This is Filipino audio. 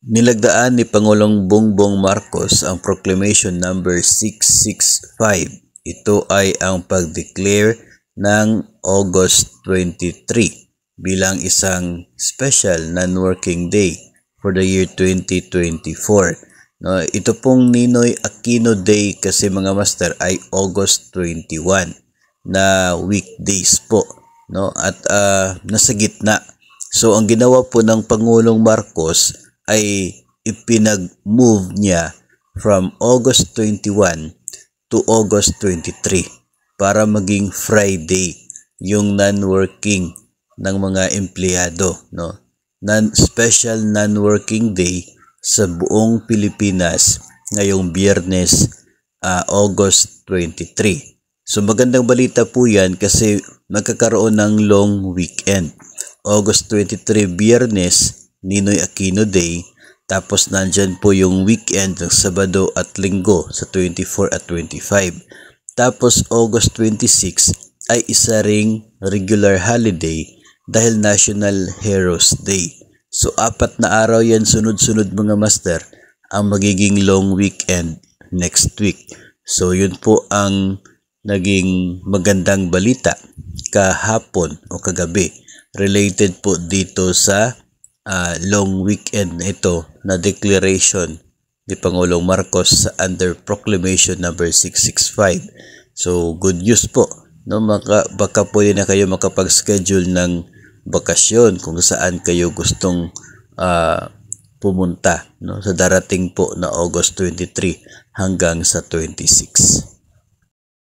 Nilagdaan ni Pangulong Bongbong Marcos ang Proclamation number 665. Ito ay ang pag-declare ng August 23 bilang isang special non-working day for the year 2024. No, ito pong Ninoy Aquino Day kasi mga master ay August 21 na weekdays po, no? At nasa gitna. So ang ginawa po ng Pangulong Marcos ay ipinag-move niya from August 21 to August 23 para maging Friday yung non-working ng mga empleyado, no? Special non-working day sa buong Pilipinas ngayong Biyernes, August 23. So magandang balita po yan kasi magkakaroon ng long weekend. August 23 Biyernes, Ninoy Aquino Day, tapos nandyan po yung weekend ng Sabado at Linggo sa 24 at 25. Tapos August 26 ay isa ring regular holiday dahil National Heroes Day. So 4 na araw yan sunod-sunod mga master ang magiging long weekend next week. So yun po ang naging magandang balita kahapon o kagabi related po dito sa long weekend na ito na declaration ni Pangulong Marcos under Proclamation number 665. So good news po, no? Baka pwede na kayo makapag-schedule ng bakasyon kung saan kayo gustong pumunta, no? Sa darating po na August 23 hanggang sa 26.